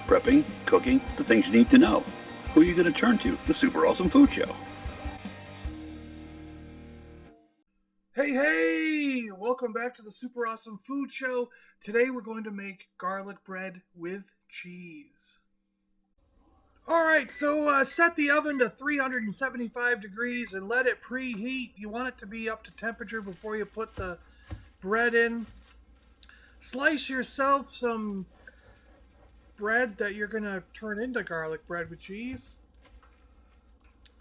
Prepping, cooking, the things you need to know. Who are you going to turn to? The Super Awesome Food Show. Hey! Welcome back to the Super Awesome Food Show. Today we're going to make garlic bread with cheese. Alright, so set the oven to 375 degrees and let it preheat. You want it to be up to temperature before you put the bread in. Slice yourself some bread that you're going to turn into garlic bread with cheese.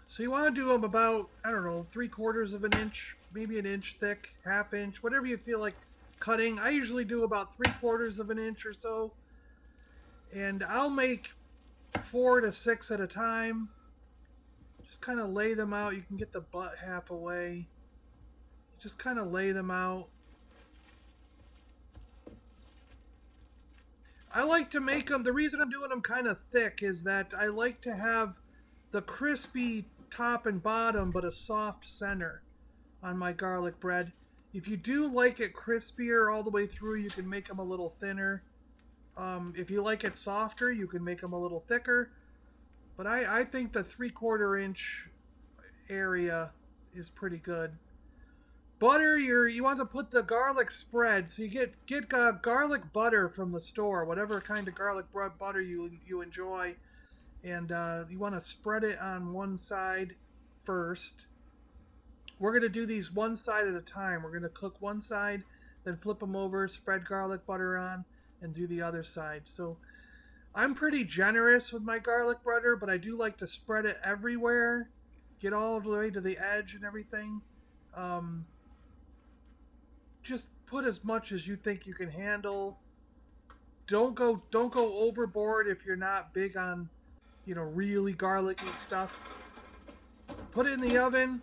So you want to do them about, 3/4 of an inch, maybe an inch thick, half inch, whatever you feel like cutting. I usually do about 3/4 of an inch or so. And I'll make 4 to 6 at a time. Just kind of lay them out. You can get the butt half away. Just kind of lay them out. I like to make them, the reason I'm doing them kind of thick is that I like to have the crispy top and bottom, but a soft center on my garlic bread. If you do like it crispier all the way through, you can make them a little thinner. If you like it softer, you can make them a little thicker. But I think the 3/4 inch area is pretty good. Butter, you want to put the garlic spread. So you get garlic butter from the store, whatever kind of garlic butter you enjoy. And you want to spread it on one side first. We're going to do these one side at a time. We're going to cook one side, then flip them over, spread garlic butter on, and do the other side. So I'm pretty generous with my garlic butter, but I do like to spread it everywhere, get all the way to the edge and everything. Just put as much as you think you can handle. Don't go overboard if you're not big on, really garlicky stuff. Put it in the oven.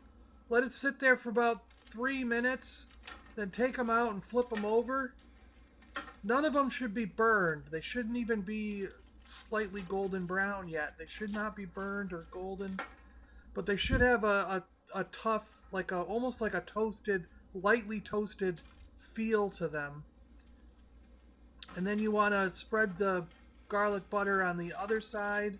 Let it sit there for about 3 minutes. Then take them out and flip them over. None of them should be burned. They shouldn't even be slightly golden brown yet. They should not be burned or golden. But they should have a tough, almost like a toasted, lightly toasted feel to them. And then you want to spread the garlic butter on the other side.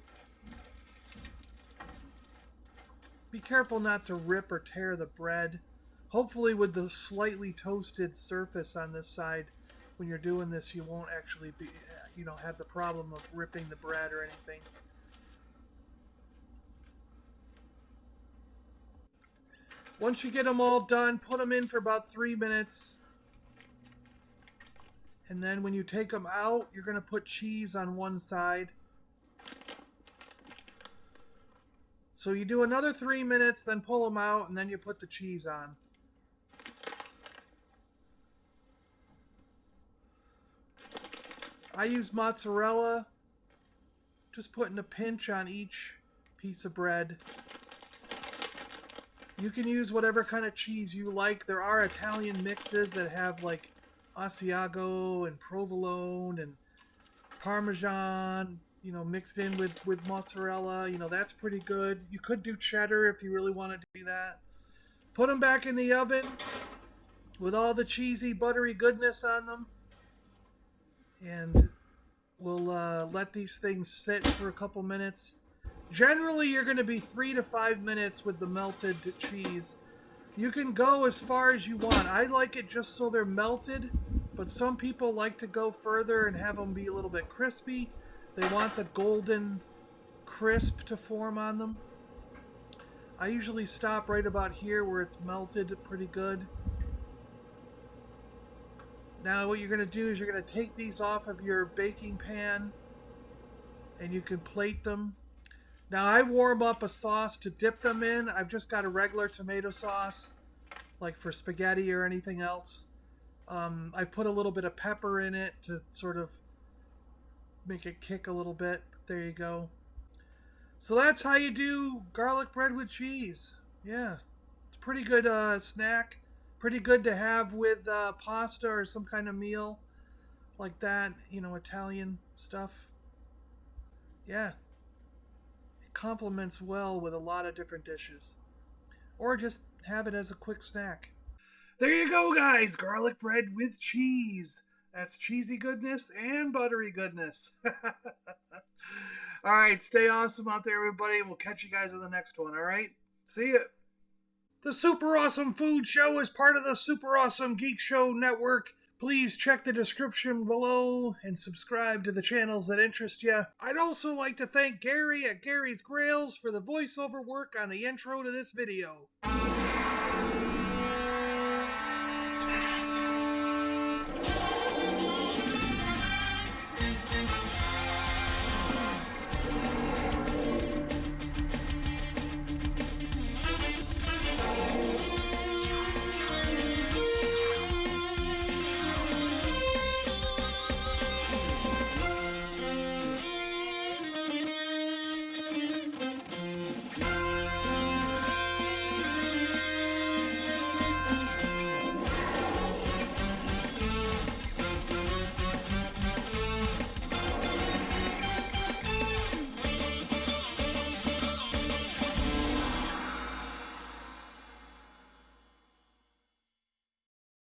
Be careful not to rip or tear the bread. Hopefully with the slightly toasted surface on this side, when you're doing this, you won't actually be, have the problem of ripping the bread or anything. Once you get them all done, put them in for about 3 minutes. And then when you take them out, you're going to put cheese on one side. So you do another 3 minutes, then pull them out, and then you put the cheese on. I use mozzarella, just putting a pinch on each piece of bread. You can use whatever kind of cheese you like. There are Italian mixes that have like Asiago and provolone and Parmesan, mixed in with mozzarella. That's pretty good. You could do cheddar if you really wanted to do that. Put them back in the oven with all the cheesy, buttery goodness on them. And we'll let these things sit for a couple minutes. Generally, you're going to be 3 to 5 minutes with the melted cheese. You can go as far as you want. I like it just so they're melted, but some people like to go further and have them be a little bit crispy. They want the golden crisp to form on them. I usually stop right about here where it's melted pretty good. Now what you're going to do is you're going to take these off of your baking pan and you can plate them. Now I warm up a sauce to dip them in. I've just got a regular tomato sauce, like for spaghetti or anything else. I've put a little bit of pepper in it to sort of make it kick a little bit. There you go. So that's how you do garlic bread with cheese. Yeah, it's a pretty good snack. Pretty good to have with pasta or some kind of meal like that. Italian stuff. Yeah. It complements well with a lot of different dishes. Or just have it as a quick snack. There you go, guys. Garlic bread with cheese. That's cheesy goodness and buttery goodness. All right, stay awesome out there, everybody. We'll catch you guys in the next one, all right? See ya. The Super Awesome Food Show is part of the Super Awesome Geek Show network. Please check the description below and subscribe to the channels that interest you. I'd also like to thank Gary at Gary's Grails for the voiceover work on the intro to this video.